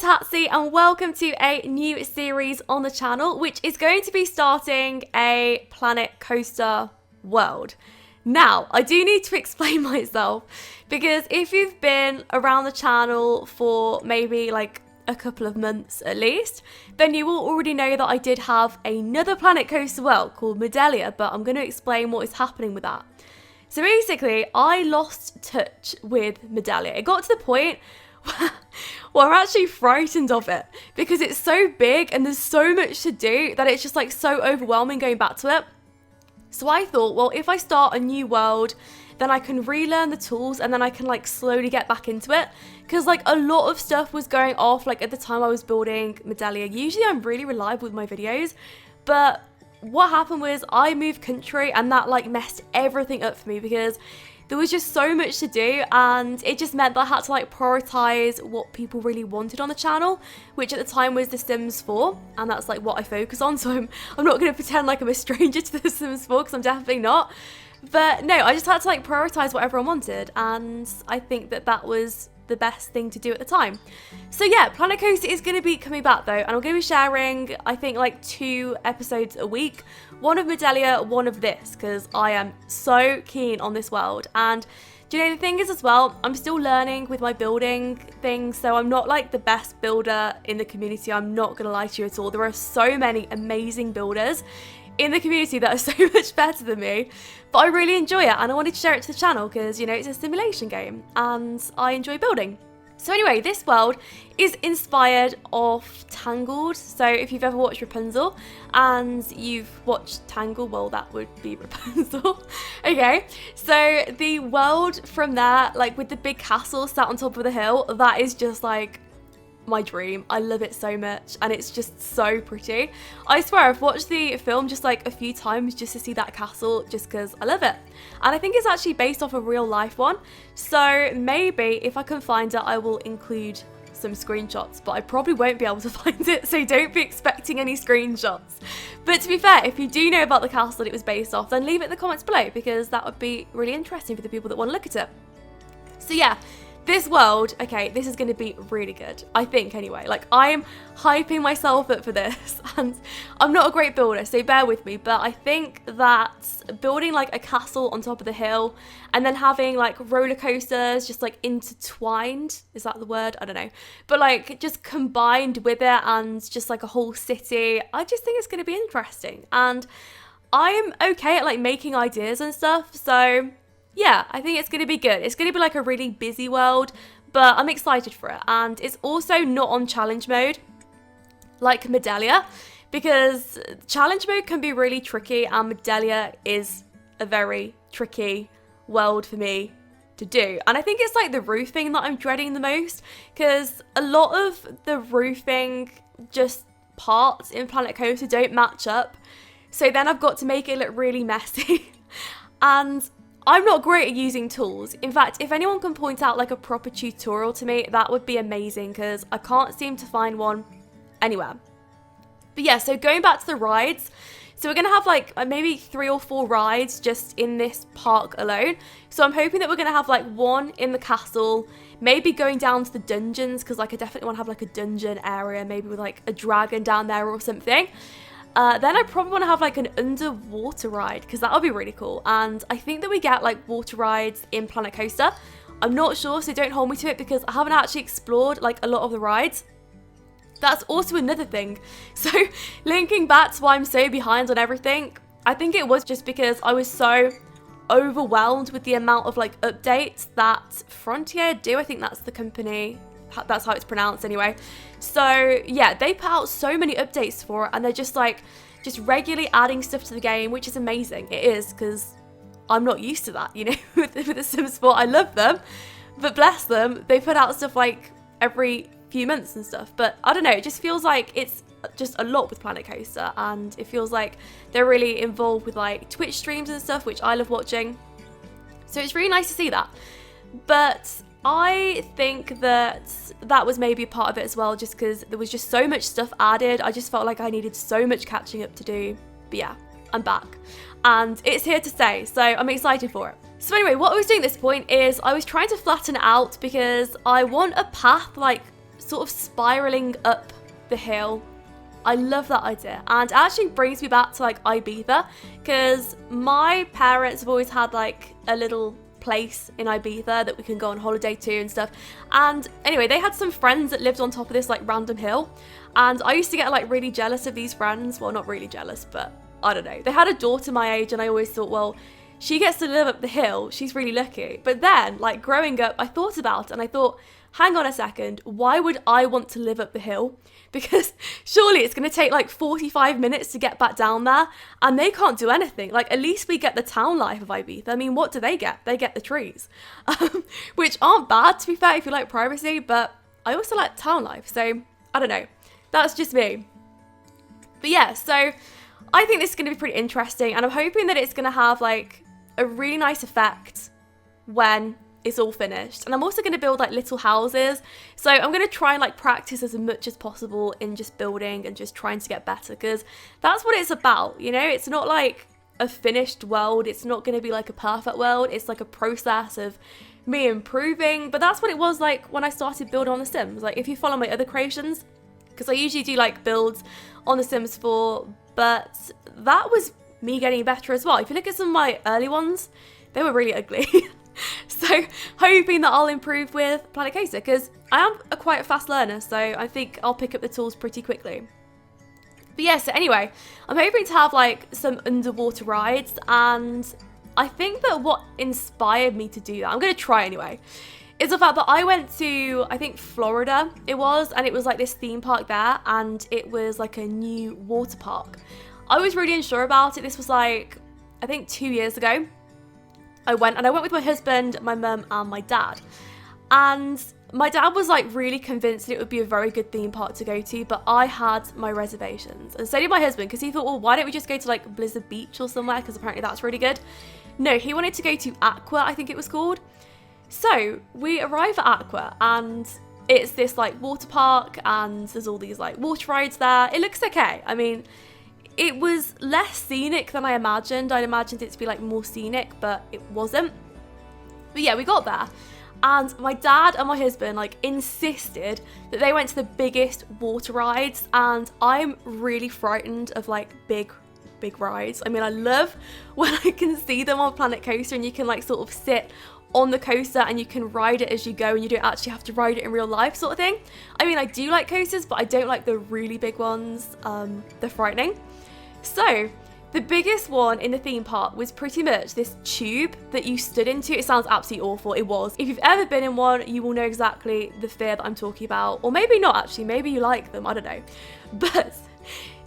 Hatsy and welcome to a new series on the channel, which is going to be starting a Planet Coaster world. Now, I do need to explain myself because if you've been around the channel for maybe like a couple of months at least, then you will already know that I did have another Planet Coaster world called Medellia, but I'm going to explain what is happening with that. So basically, I lost touch with Medellia. It got to the point well, I'm actually frightened of it because it's so big and there's so much to do that it's just like so overwhelming going back to it. So I thought, well, if I start a new world, then I can relearn the tools and then I can like slowly get back into it. Because like a lot of stuff was going off like at the time I was building Medellia. Usually I'm really reliable with my videos, but what happened was I moved country and that like messed everything up for me because there was just so much to do and it just meant that I had to like prioritize what people really wanted on the channel, which at the time was The Sims 4, and that's like what I focus on. So I'm not going to pretend like I'm a stranger to The Sims 4 because I'm definitely not. But no, I just had to like prioritize what everyone wanted, and I think that that was the best thing to do at the time. So yeah, Planet Coaster is going to be coming back though, and I'm going to be sharing, I think, like 2 episodes a week. One of Medellia, one of this, because I am so keen on this world. And do you know, the thing is as well, I'm still learning with my building things, so I'm not like the best builder in the community. I'm not going to lie to you at all. There are so many amazing builders in the community that are so much better than me, but I really enjoy it and I wanted to share it to the channel because, you know, it's a simulation game and I enjoy building. So anyway, this world is inspired off Tangled. So if you've ever watched Rapunzel and you've watched Tangled, well, that would be Rapunzel. Okay, so the world from there, like with the big castle sat on top of the hill, that is just like my dream. I love it so much and it's just so pretty. I swear I've watched the film just like a few times just to see that castle just because I love it. And I think it's actually based off a real life one. So maybe if I can find it, I will include some screenshots, but I probably won't be able to find it, so don't be expecting any screenshots. But to be fair, if you do know about the castle that it was based off, then leave it in the comments below because that would be really interesting for the people that want to look at it. So yeah, this world, okay, this is going to be really good, I think anyway. Like, I'm hyping myself up for this, and I'm not a great builder, so bear with me, but I think that building like a castle on top of the hill and then having like roller coasters just like intertwined, is that the word? I don't know. But like just combined with it and just like a whole city, I just think it's going to be interesting. And I'm okay at like making ideas and stuff, so yeah, I think it's going to be good. It's going to be like a really busy world, but I'm excited for it. And it's also not on challenge mode like Medellia, because challenge mode can be really tricky and Medellia is a very tricky world for me to do. And I think it's like the roofing that I'm dreading the most, because a lot of the roofing just parts in Planet Coaster don't match up. So then I've got to make it look really messy. And I'm not great at using tools. In fact, if anyone can point out like a proper tutorial to me, that would be amazing because I can't seem to find one anywhere. But yeah, so going back to the rides, so we're going to have like maybe 3 or 4 rides just in this park alone. So I'm hoping that we're going to have like one in the castle, maybe going down to the dungeons because like I definitely want to have like a dungeon area, maybe with like a dragon down there or something. Then I probably want to have like an underwater ride because that would be really cool. And I think that we get like water rides in Planet Coaster. I'm not sure, so don't hold me to it because I haven't actually explored like a lot of the rides. That's also another thing. So linking back to why I'm so behind on everything, I think it was just because I was so overwhelmed with the amount of like updates that Frontier do. I think that's the company. That's how it's pronounced anyway. So yeah, they put out so many updates for it and they're just like regularly adding stuff to the game, which is amazing. It is, because I'm not used to that, you know, with the Sims 4. I love them, but bless them, they put out stuff like every few months and stuff. But I don't know, it just feels like it's just a lot with Planet Coaster, and it feels like they're really involved with like Twitch streams and stuff, which I love watching. So it's really nice to see that. But I think that that was maybe a part of it as well, just because there was just so much stuff added. I just felt like I needed so much catching up to do. But yeah, I'm back and it's here to stay, so I'm excited for it. So anyway, what I was doing at this point is I was trying to flatten it out because I want a path like sort of spiraling up the hill. I love that idea, and it actually brings me back to like Ibiza, because my parents have always had like a little place in Ibiza that we can go on holiday to and stuff. And anyway, they had some friends that lived on top of this like random hill, and I used to get like really jealous of these friends. Well, not really jealous, but I don't know. They had a daughter my age, and I always thought, well, she gets to live up the hill, she's really lucky. But then, like growing up, I thought about it and I thought, hang on a second, why would I want to live up the hill? Because surely it's going to take like 45 minutes to get back down there, and they can't do anything. Like, at least we get the town life of Ibiza. I mean, what do they get? They get the trees, which aren't bad, to be fair, if you like privacy, but I also like town life. So I don't know, that's just me. But yeah, so I think this is going to be pretty interesting, and I'm hoping that it's going to have like a really nice effect when it's all finished. And I'm also going to build like little houses, so I'm going to try and like practice as much as possible in just building and just trying to get better, because that's what it's about, you know. It's not like a finished world, it's not going to be like a perfect world, it's like a process of me improving. But that's what it was like when I started building on The Sims. Like, if you follow my other creations, because I usually do like builds on The Sims 4, but that was me getting better as well. If you look at some of my early ones, they were really ugly. So hoping that I'll improve with Planet Coaster, because I am quite a fast learner, so I think I'll pick up the tools pretty quickly. But yeah, so anyway, I'm hoping to have like some underwater rides, and I think that what inspired me to do that, I'm going to try anyway, is the fact that I went to, I think Florida it was, and it was like this theme park there, and it was like a new water park. I was really unsure about it. This was like, I think 2 years ago. I went with my husband, my mum and my dad. And my dad was like really convinced that it would be a very good theme park to go to, but I had my reservations. And so did my husband, because he thought, well, why don't we just go to like Blizzard Beach or somewhere, because apparently that's really good. No, he wanted to go to Aqua, I think it was called. So we arrive at Aqua, and it's this like water park, and there's all these like water rides there. It looks okay. I mean, it was less scenic than I imagined. I'd imagined it to be like more scenic, but it wasn't. But yeah, we got there, and my dad and my husband like insisted that they went to the biggest water rides, and I'm really frightened of like big rides. I mean, I love when I can see them on Planet Coaster, and you can like sort of sit on the coaster and you can ride it as you go, and you don't actually have to ride it in real life, sort of thing. I mean, I do like coasters, but I don't like the really big ones. They're frightening. So the biggest one in the theme park was pretty much this tube that you stood into. It sounds absolutely awful. It was. If you've ever been in one, you will know exactly the fear that I'm talking about. Or maybe not, actually. Maybe you like them. I don't know. But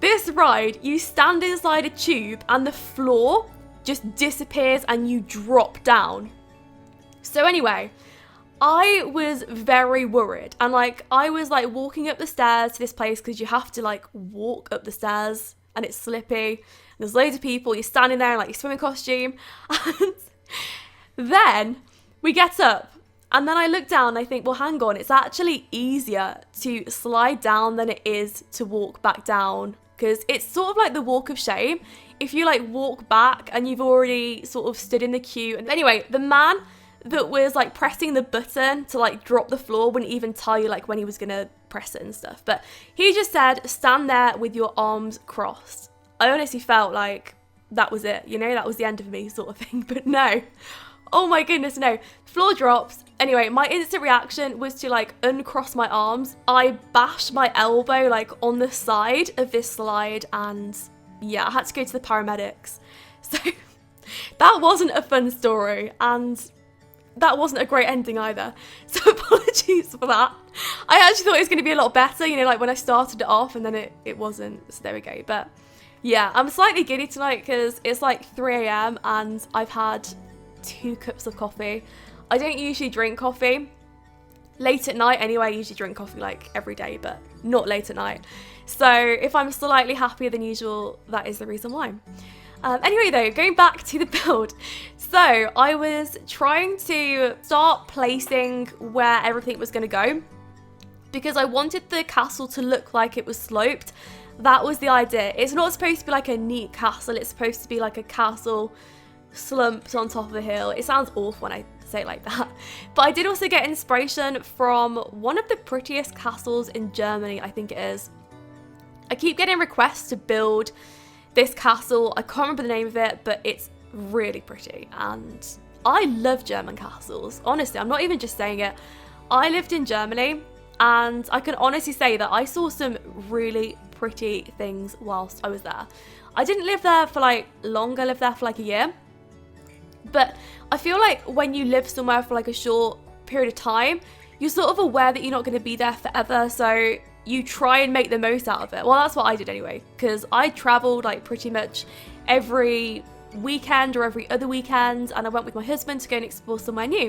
this ride, you stand inside a tube and the floor just disappears and you drop down. So anyway, I was very worried, and like I was like walking up the stairs to this place, because you have to like walk up the stairs and it's slippy. There's loads of people, you're standing there in like your swimming costume, and then we get up, and then I look down and I think, well, hang on, it's actually easier to slide down than it is to walk back down, because it's sort of like the walk of shame. If you like walk back and you've already sort of stood in the queue. And anyway, the man that was like pressing the button to like drop the floor wouldn't even tell you like when he was gonna press it and stuff, but he just said, stand there with your arms crossed. I honestly felt like that was it, you know, that was the end of me, sort of thing. But no, oh my goodness, no. Floor drops. Anyway, my instant reaction was to like uncross my arms. I bashed my elbow like on the side of this slide, and yeah, I had to go to the paramedics. So that wasn't a fun story, and that wasn't a great ending either. So apologies for that. I actually thought it was going to be a lot better, you know, like when I started it off, and then it wasn't. So there we go. But yeah, I'm slightly giddy tonight because it's like 3 a.m. and I've had 2 cups of coffee. I don't usually drink coffee late at night anyway. I usually drink coffee like every day, but not late at night. So if I'm slightly happier than usual, that is the reason why. Anyway though, going back to the build. So I was trying to start placing where everything was going to go, because I wanted the castle to look like it was sloped. That was the idea. It's not supposed to be like a neat castle. It's supposed to be like a castle slumped on top of a hill. It sounds awful when I say it like that. But I did also get inspiration from one of the prettiest castles in Germany, I think it is. I keep getting requests to build this castle. I can't remember the name of it, but it's really pretty. And I love German castles. Honestly, I'm not even just saying it. I lived in Germany, and I can honestly say that I saw some really pretty things whilst I was there. I didn't live there for like long. I lived there for like a year. But I feel like when you live somewhere for like a short period of time, you're sort of aware that you're not going to be there forever. So you try and make the most out of it. Well, that's what I did anyway, because I traveled like pretty much every weekend or every other weekend, and I went with my husband to go and explore somewhere new.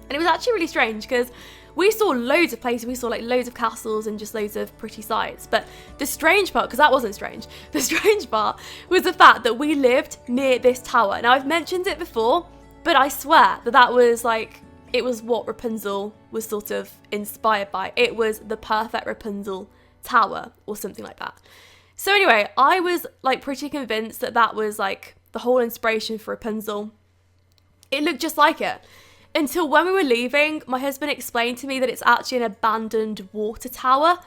And it was actually really strange because we saw loads of places. We saw like loads of castles and just loads of pretty sights. But the strange part, because that wasn't strange, the strange part was the fact that we lived near this tower. Now, I've mentioned it before, but I swear that that was like, it was what Rapunzel was sort of inspired by. It was the perfect Rapunzel tower or something like that. So anyway, I was like pretty convinced that that was like the whole inspiration for Rapunzel. It looked just like it. Until when we were leaving, my husband explained to me that it's actually an abandoned water tower.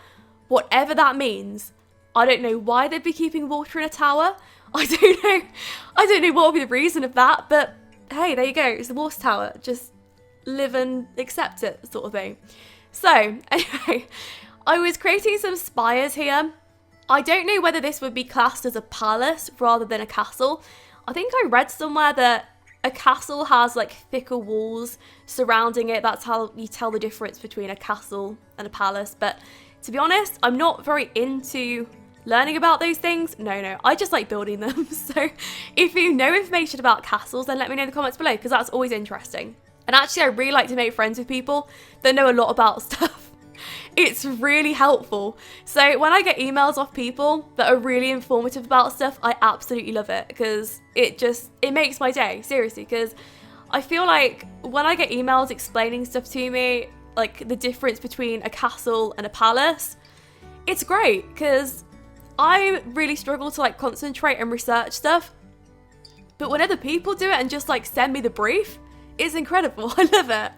Whatever that means. I don't know why they'd be keeping water in a tower. I don't know what would be the reason of that, but hey, there you go. It's the water tower. Just live and accept it, sort of thing. So anyway, I was creating some spires here. I don't know whether this would be classed as a palace rather than a castle. I think I read somewhere that a castle has like thicker walls surrounding it. That's how you tell the difference between a castle and a palace. But to be honest, I'm not very into learning about those things. No, I just like building them. So if you know information about castles, then let me know in the comments below, because that's always interesting. And actually, I really like to make friends with people that know a lot about stuff. It's really helpful. So when I get emails off people that are really informative about stuff, I absolutely love it, because it makes my day, seriously. Because I feel like when I get emails explaining stuff to me, like the difference between a castle and a palace, it's great, because I really struggle to like concentrate and research stuff. But when other people do it and just like send me the brief, it's incredible. I love it.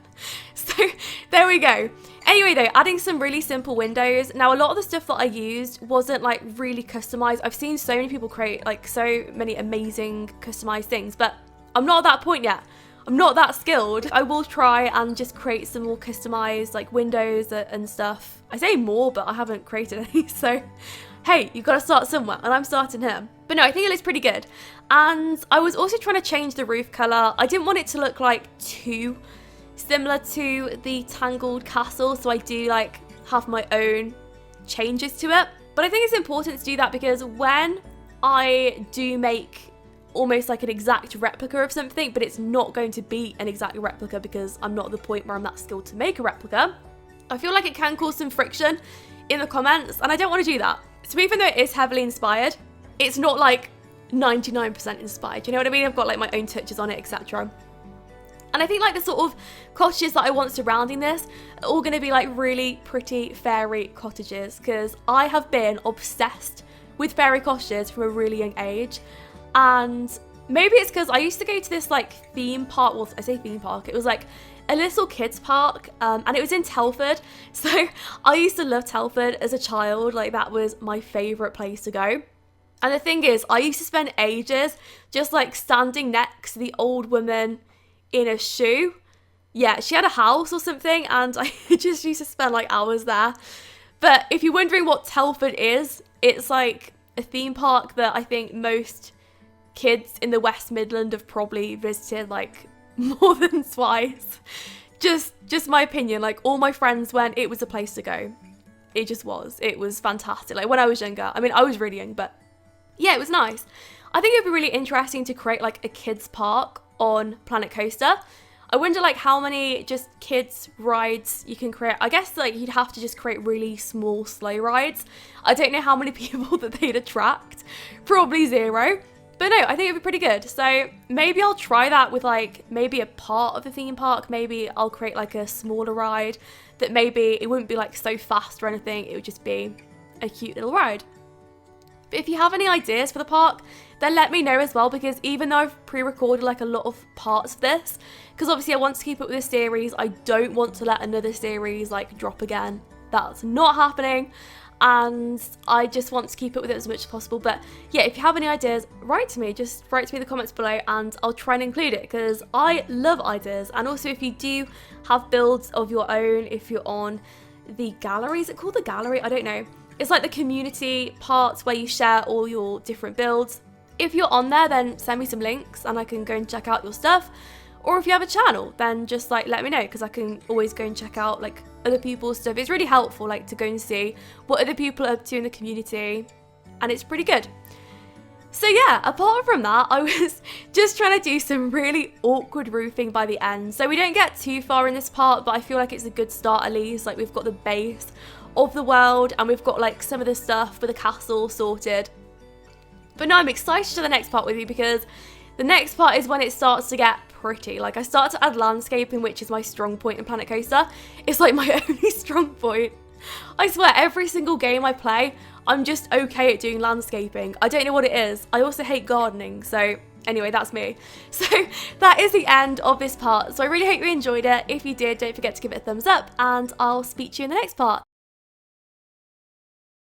So there we go. Anyway though, adding some really simple windows. Now, a lot of the stuff that I used wasn't like really customized. I've seen so many people create like so many amazing customized things, but I'm not at that point yet. I'm not that skilled. I will try and just create some more customized like windows and stuff. I say more, but I haven't created any. So hey, you've got to start somewhere, and I'm starting here. But no, I think it looks pretty good. And I was also trying to change the roof color. I didn't want it to look like too similar to the Tangled castle, so I do like have my own changes to it. But I think it's important to do that, because when I do make almost like an exact replica of something, but it's not going to be an exact replica because I'm not at the point where I'm that skilled to make a replica, I feel like it can cause some friction in the comments, and I don't want to do that. So even though it is heavily inspired, it's not like 99% inspired, you know what I mean? I've got like my own touches on it, etc. And I think like the sort of cottages that I want surrounding this are all going to be like really pretty fairy cottages, because I have been obsessed with fairy cottages from a really young age. And maybe it's because I used to go to this like theme park, well, I say theme park, it was like a little kids park, and it was in Telford. So I used to love Telford as a child. Like that was my favourite place to go. And the thing is, I used to spend ages just like standing next to the old woman in a shoe. Yeah, she had a house or something, and I just used to spend like hours there. But if you're wondering what Telford is, it's like a theme park that I think most kids in the West Midland have probably visited like more than twice. Just my opinion. Like all my friends went. It was the place to go. It just was. It was fantastic. Like when I was younger. I mean, I was really young, but yeah, it was nice. I think it would be really interesting to create like a kids park on Planet Coaster. I wonder like how many just kids rides you can create. I guess like you'd have to just create really small slow rides. I don't know how many people that they'd attract. Probably zero. But no, I think it'd be pretty good. So maybe I'll try that with like maybe a part of the theme park. Maybe I'll create like a smaller ride that maybe it wouldn't be like so fast or anything. It would just be a cute little ride. But if you have any ideas for the park, then let me know as well, because even though I've pre-recorded like a lot of parts of this, because obviously I want to keep up with this series, I don't want to let another series like drop again. That's not happening, and I just want to keep up with it as much as possible. But yeah, if you have any ideas, write to me, just write to me in the comments below and I'll try and include it, because I love ideas. And also, if you do have builds of your own, if you're on the gallery, is it called the gallery? I don't know. It's like the community parts where you share all your different builds. If you're on there, then send me some links and I can go and check out your stuff. Or if you have a channel, then just like let me know, because I can always go and check out like other people's stuff. It's really helpful like to go and see what other people are up to in the community, and it's pretty good. So yeah, apart from that, I was just trying to do some really awkward roofing by the end. So we don't get too far in this part, but I feel like it's a good start at least. Like we've got the base of the world and we've got like some of the stuff for the castle sorted. But now I'm excited to the next part with you, because the next part is when it starts to get pretty. Like I start to add landscaping, which is my strong point in Planet Coaster. It's like my only strong point. I swear, every single game I play, I'm just okay at doing landscaping. I don't know what it is. I also hate gardening, so anyway, that's me. So that is the end of this part. So I really hope you enjoyed it. If you did, don't forget to give it a thumbs up, and I'll speak to you in the next part.